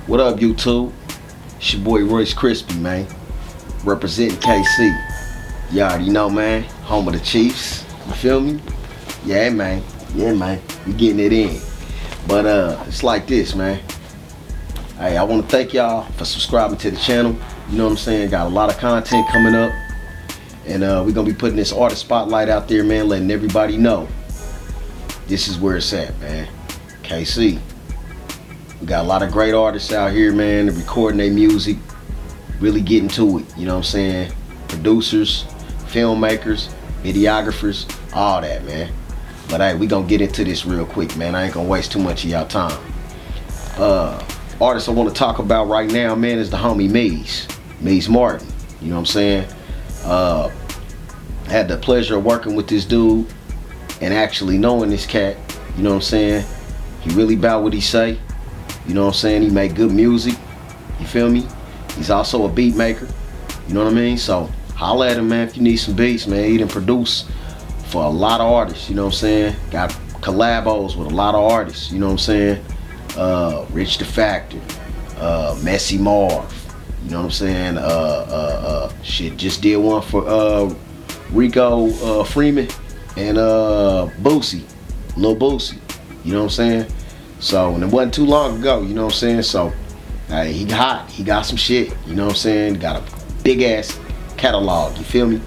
What up, YouTube? It's your boy Royce Krispie, man. Representing KC. You already know, man. Home of the Chiefs. You feel me? Yeah, man. Yeah, man. We getting it in. But it's like this, man. Hey, I want to thank y'all for subscribing to the channel. You know what I'm saying? Got a lot of content coming up. And we're going to be putting this artist spotlight out there, man, letting everybody know this is where it's at, man. KC. We got a lot of great artists out here, man, recording their music, really getting to it, you know what I'm saying? Producers, filmmakers, videographers, all that, man. But hey, we gonna get into this real quick, man. I ain't gonna waste too much of y'all time. Artist I want to talk about right now, man, is the homie Meez Martin. You know what I'm saying? I had the pleasure of working with this dude and actually knowing this cat. You know what I'm saying? He really about what he say. You know what I'm saying? He make good music. You feel me? He's also a beat maker. You know what I mean? So holla at him, man, if you need some beats, man. He done produce for a lot of artists. You know what I'm saying? Got collabos with a lot of artists. You know what I'm saying? Rich the Factor, Messy Marv. You know what I'm saying? Shit, just did one for Rico Freeman and Boosie, Lil Boosie. You know what I'm saying? So, and it wasn't too long ago, you know what I'm saying? So, hey, he hot. He got some shit, you know what I'm saying? Got a big ass catalog, you feel me?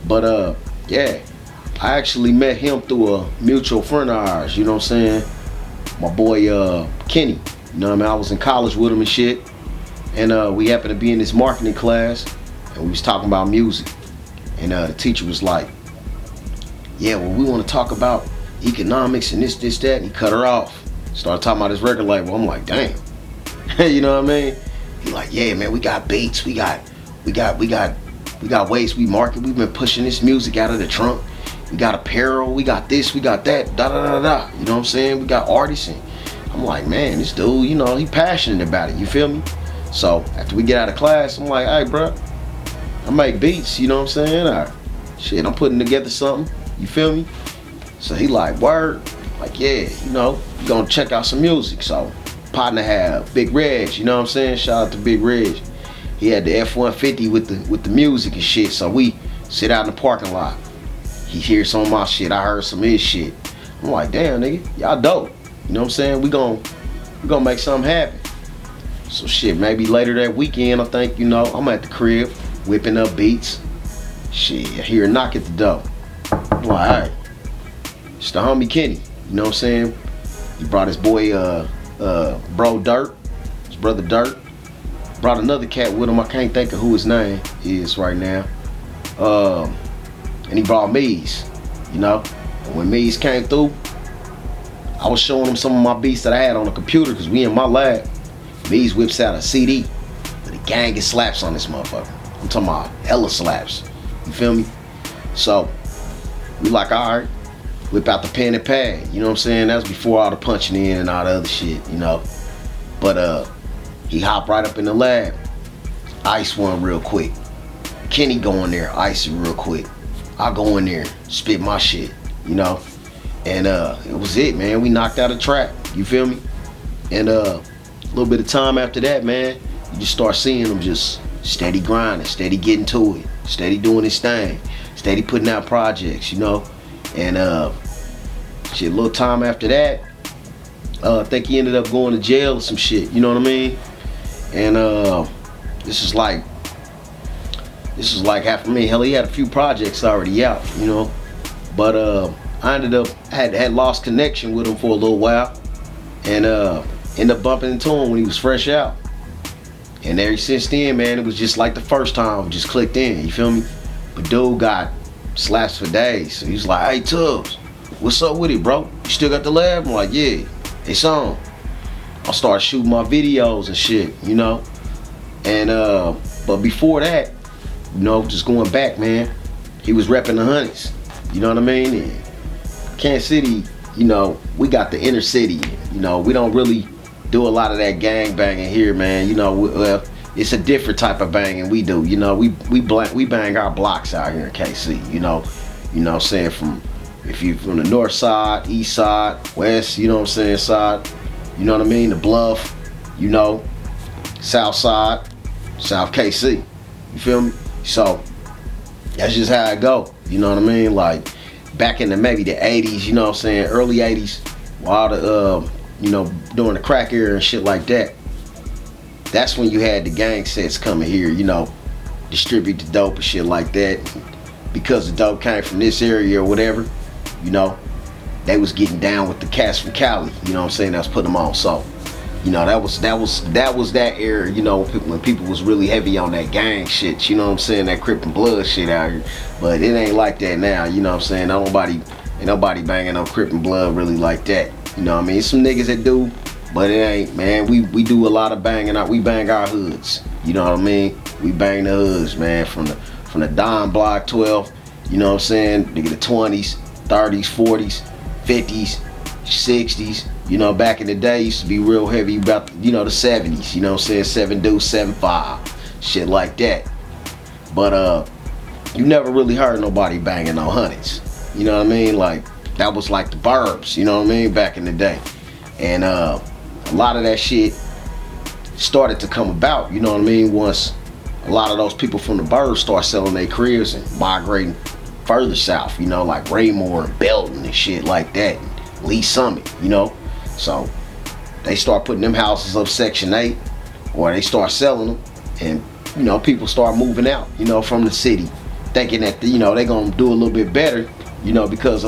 But, yeah, I actually met him through a mutual friend of ours, you know what I'm saying? My boy, Kenny, you know what I mean? I was in college with him and shit. And we happened to be in this marketing class, and we was talking about music. And the teacher was like, yeah, well, we want to talk about economics and this, that, and he cut her off. Started talking about his record label. I'm like, damn. You know what I mean? He like, yeah, man, we got beats, we got ways we market. We've been pushing this music out of the trunk. We got apparel, we got this, we got that, da da da da. You know what I'm saying? We got artists, and I'm like, man, this dude, you know, he passionate about it. You feel me? So after we get out of class, I'm like, hey, bro, I make beats. You know what I'm saying? Shit, I'm putting together something. You feel me? So he like, word. Like, yeah, you know, you gonna check out some music. So partner had Big Reg, you know what I'm saying? Shout out to Big Reg. He had the F-150 with the music and shit. So we sit out in the parking lot. He hears some of my shit, I heard some of his shit. I'm like, damn, nigga, y'all dope. You know what I'm saying? We gonna make something happen. So shit, maybe later that weekend, I think, you know, I'm at the crib whipping up beats. Shit, I hear a knock at the door. I'm like, all right, it's the homie Kenny. You know what I'm saying? He brought his boy, bro Dirt, his brother Dirt. Brought another cat with him. I can't think of who his name is right now. And he brought Meez, you know? And when Meez came through, I was showing him some of my beats that I had on the computer, because we in my lab. Meez whips out a CD with a gang of slaps on this motherfucker. I'm talking about hella slaps. You feel me? So, we like, all right. Whip out the pen and pad, you know what I'm saying? That was before all the punching in and all the other shit, you know? But he hopped right up in the lab, ice one real quick. Kenny go in there, ice it real quick. I go in there, spit my shit, you know? And it was it, man. We knocked out a track, you feel me? And a little bit of time after that, man, you just start seeing him just steady grinding, steady getting to it, steady doing his thing, steady putting out projects, you know? And shit, a little time after that, I think he ended up going to jail or some shit, you know what I mean? And this is like half of me. Hell, he had a few projects already out, you know? But I ended up, had lost connection with him for a little while, and ended up bumping into him when he was fresh out. And ever since then, man, it was just like the first time, just clicked in, you feel me? But dude got slaps for days. So he's like, hey, Tubbs, what's up with it, bro? You still got the lab? I'm like, yeah, it's on. I started shooting my videos and shit, you know? And, but before that, you know, just going back, man, he was repping the Honeys, you know what I mean? And Kansas City, you know, we got the inner city, you know, we don't really do a lot of that gang banging here, man. You know, it's a different type of banging we do. You know, we bang our blocks out here in KC. You know what I'm saying, from if you from the north side, east side, west, you know what I'm saying, side, you know what I mean, the bluff, you know, South Side, South KC. You feel me? So that's just how it go. You know what I mean? Like back in maybe the 80s, you know what I'm saying, early 80s, while the you know, during the crack era and shit like that. That's when you had the gang sets coming here, you know, distribute the dope and shit like that. Because the dope came from this area or whatever, you know, they was getting down with the cats from Cali, you know what I'm saying, that was putting them on. So, you know, that was that era, you know, when people was really heavy on that gang shit, you know what I'm saying, that Crip and Blood shit out here. But it ain't like that now, you know what I'm saying. Ain't nobody banging on Crip and Blood really like that. You know what I mean? Some niggas that do, but it ain't, man. We do a lot of banging out. We bang our hoods. You know what I mean? We bang the hoods, man, from the Don Block 12, you know what I'm saying? Nigga, the 20s, 30s, 40s, 50s, 60s. You know, back in the day, used to be real heavy about, you know, the 70s. You know what I'm saying? 7 deuce, 7-5, shit like that. But you never really heard nobody banging on hundreds. You know what I mean? Like that was like the burbs. You know what I mean? Back in the day, and a lot of that shit started to come about. You know what I mean? Once a lot of those people from the burbs start selling their cribs and migrating further south. You know, like Raymore and Belton and shit like that. And Lee Summit. You know. So they start putting them houses up Section 8, or they start selling them, and you know, people start moving out, you know, from the city, thinking that you know they gonna do a little bit better, you know, because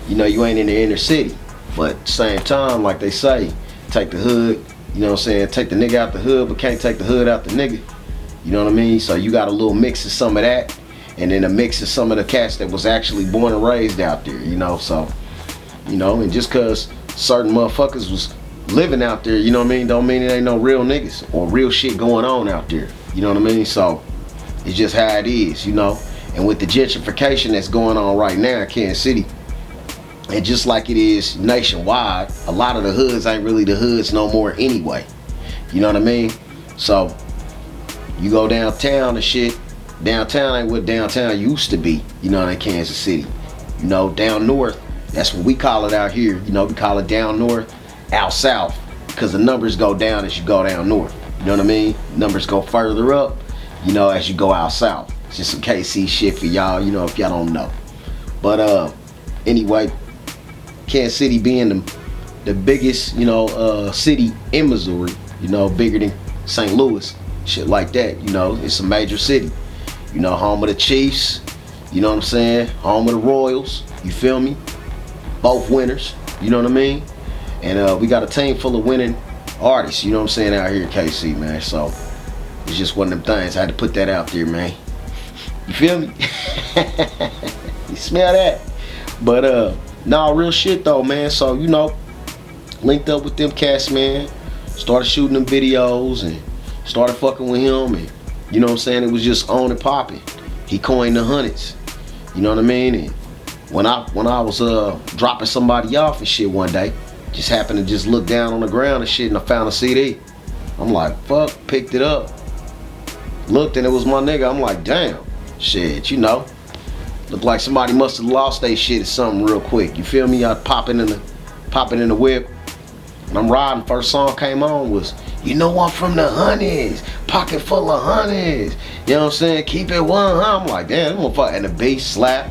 you know, you ain't in the inner city. But at the same time, like they say, take the hood, you know what I'm saying, take the nigga out the hood, but can't take the hood out the nigga. You know what I mean? So you got a little mix of some of that, and then a mix of some of the cats that was actually born and raised out there, you know. So, you know, and just cause certain motherfuckers was living out there, you know what I mean, don't mean it ain't no real niggas or real shit going on out there. You know what I mean? So it's just how it is, you know. And with the gentrification that's going on right now in Kansas City, and just like it is nationwide, a lot of the hoods ain't really the hoods no more anyway. You know what I mean? So you go downtown and shit, downtown ain't what downtown used to be, you know, in Kansas City. You know, down north, that's what we call it out here. You know, we call it down north, out south, because the numbers go down as you go down north. You know what I mean? Numbers go further up, you know, as you go out south. It's just some KC shit for y'all, you know, if y'all don't know. But anyway, Kansas City being the biggest, you know, city in Missouri, you know, bigger than St. Louis, shit like that, you know, it's a major city. You know, home of the Chiefs, you know what I'm saying? Home of the Royals, you feel me? Both winners, you know what I mean? And we got a team full of winning artists, you know what I'm saying, out here in KC, man. So it's just one of them things. I had to put that out there, man. You feel me? You smell that? But nah, real shit though, man. So, you know, linked up with them cats, man. Started shooting them videos and started fucking with him, and you know what I'm saying, it was just on and popping. He coined the hundreds. You know what I mean? And when I was dropping somebody off and shit one day, just happened to just look down on the ground and shit, and I found a CD. I'm like, fuck, picked it up. Looked, and it was my nigga. I'm like, damn, shit, you know. Looked like somebody must have lost their shit or something real quick. You feel me? I popping in the whip. And I'm riding, first song came on was, you know I'm from the honeys, pocket full of honeys. You know what I'm saying? Keep it 100. I'm like, damn, that motherfucker, and the bass slap.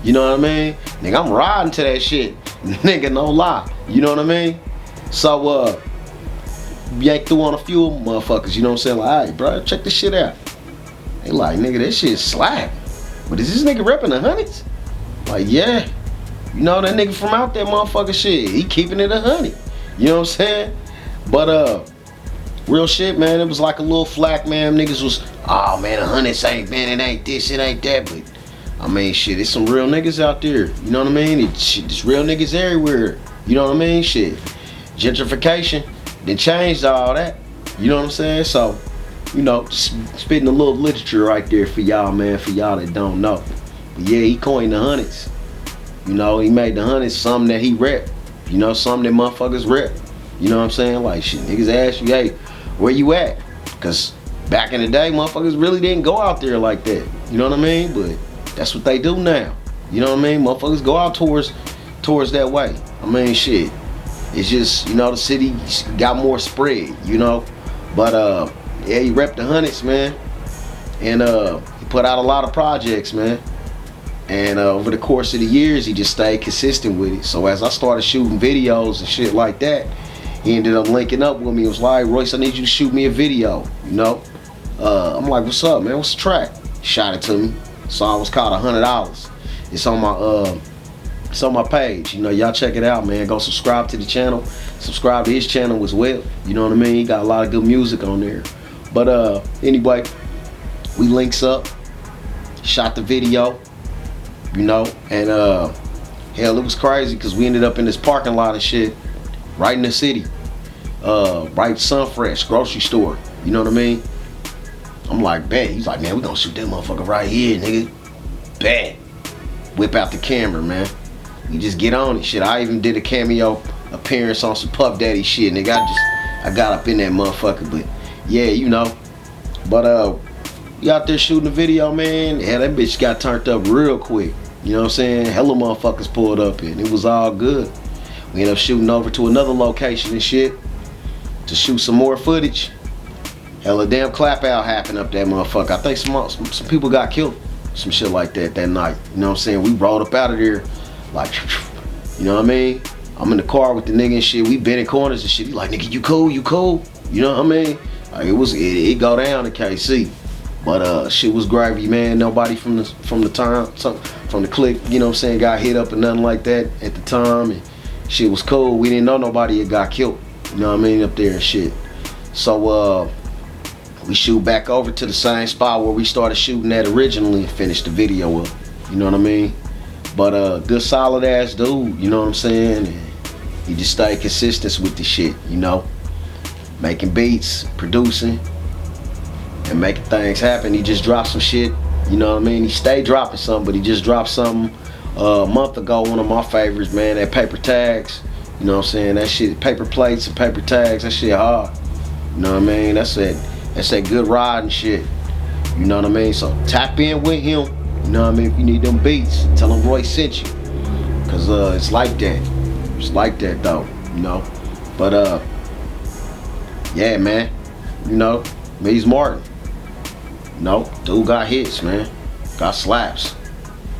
You know what I mean? Nigga, I'm riding to that shit. Nigga, no lie. You know what I mean? So, yanked through on a few motherfuckers, you know what I'm saying? Like, alright, bro, check this shit out. They like, nigga, this shit slap. But is this nigga repping the hundreds? Like, yeah. You know, that nigga from out there, motherfucker shit, he keeping it 100. You know what I'm saying? But, real shit, man, it was like a little flack, man. Niggas was, oh, man, the hundreds ain't, man, it ain't this, it ain't that. But, I mean, shit, it's some real niggas out there. You know what I mean? It's real niggas everywhere. You know what I mean? Shit. Gentrification done changed all that. You know what I'm saying? So, you know, just spitting a little literature right there for y'all, man, for y'all that don't know. But yeah, he coined the hundreds. You know, he made the hundreds something that he rep. You know, something that motherfuckers rep. You know what I'm saying? Like, shit, niggas ask you, hey, where you at? Because back in the day, motherfuckers really didn't go out there like that. You know what I mean? But that's what they do now. You know what I mean? Motherfuckers go out towards that way. I mean, shit. It's just, you know, the city got more spread, you know. But yeah, he repped the hundreds, man. And he put out a lot of projects, man. And over the course of the years, he just stayed consistent with it. So as I started shooting videos and shit like that, he ended up linking up with me. He was like, Royce, I need you to shoot me a video, you know? I'm like, what's up, man? What's the track? Shot it to me. Song was called $100. It's on my page. You know, y'all check it out, man. Go subscribe to the channel. Subscribe to his channel as well. You know what I mean? He got a lot of good music on there. But anyway, we links up, shot the video, you know, and hell, it was crazy because we ended up in this parking lot and shit right in the city, right Sunfresh grocery store. You know what I mean? I'm like, bet. He's like, man, we gonna shoot that motherfucker right here, nigga. Bet. Whip out the camera, man. We just get on it, shit. I even did a cameo appearance on some Puff Daddy shit, nigga. I got up in that motherfucker, but yeah, you know. But we out there shooting the video, man. Yeah, that bitch got turned up real quick. You know what I'm saying? Hella motherfuckers pulled up and it was all good. We ended up shooting over to another location and shit to shoot some more footage. Hella damn clap out happened up that motherfucker. I think some people got killed, some shit like that night. You know what I'm saying? We rolled up out of there like, you know what I mean? I'm in the car with the nigga and shit. We been in corners and shit. He like, nigga, you cool? You cool? You know what I mean? Like, it go down in KC. But shit was gravy, man. Nobody from the clique, you know what I'm saying, got hit up or nothing like that at the time. And shit was cool. We didn't know nobody had got killed. You know what I mean? Up there and shit. So we shoot back over to the same spot where we started shooting at originally and finished the video up. You know what I mean? But good solid ass dude, you know what I'm saying? And he just stayed consistent with the shit, you know? Making beats, producing, and making things happen. He just dropped some shit, you know what I mean? He stayed dropping something, but he just dropped something a month ago, one of my favorites, man, that paper tags. You know what I'm saying? That shit, paper plates and paper tags, that shit hard. You know what I mean? That's that good ride and shit. You know what I mean? So tap in with him. You know what I mean? If you need them beats, tell him Royce sent you. Cause it's like that. It's like that though, you know. But yeah, man. You know, Meez Martin. You know, dude got hits, man. Got slaps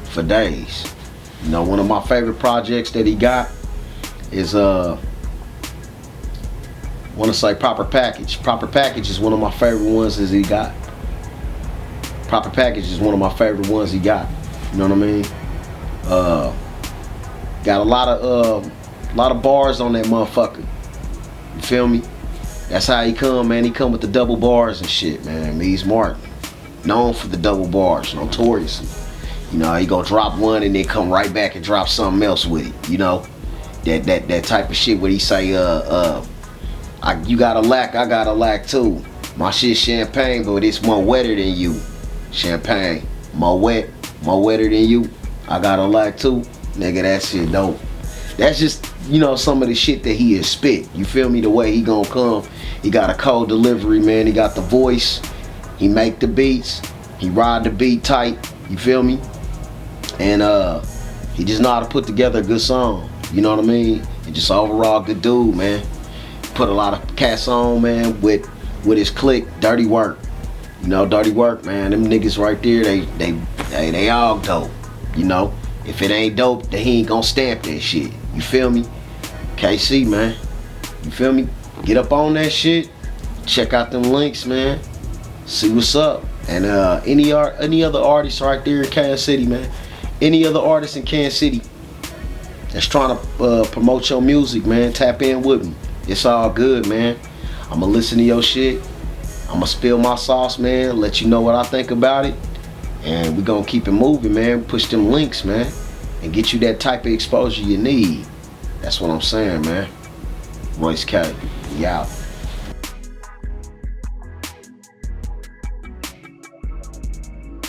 for days. You know, one of my favorite projects that he got is wanna say Proper Package. Proper Package is one of my favorite ones that he got. Proper Package is one of my favorite ones he got. You know what I mean? Got a lot of bars on that motherfucker. You feel me? That's how he come, man. He come with the double bars and shit, man. Meez Martin, known for the double bars, notoriously. You know, he gonna drop one and then come right back and drop something else with it. You know, that type of shit where he say, you got a lack, I got a lack too. My shit champagne, but it's more wetter than you. Champagne, more wetter than you. I got a lack too. Nigga, that shit dope. That's just, you know, some of the shit that he is spit. You feel me? The way he gonna come. He got a cold delivery, man. He got the voice. He make the beats. He ride the beat tight. You feel me? And he just know how to put together a good song. You know what I mean? And just overall good dude, man. Put a lot of cats on, man, with his clique, Dirty Work. You know, Dirty Work, man. Them niggas right there, they all dope. You know, if it ain't dope, then he ain't gonna stamp that shit. You feel me? KC, man. You feel me? Get up on that shit. Check out them links, man. See what's up. And any other artists right there in Kansas City, man. Any other artists in Kansas City that's trying to promote your music, man, tap in with me. It's all good, man. I'ma listen to your shit. I'ma spill my sauce, man. Let you know what I think about it. And we gonna keep it moving, man. Push them links, man. And get you that type of exposure you need. That's what I'm saying, man. Royce K. We out.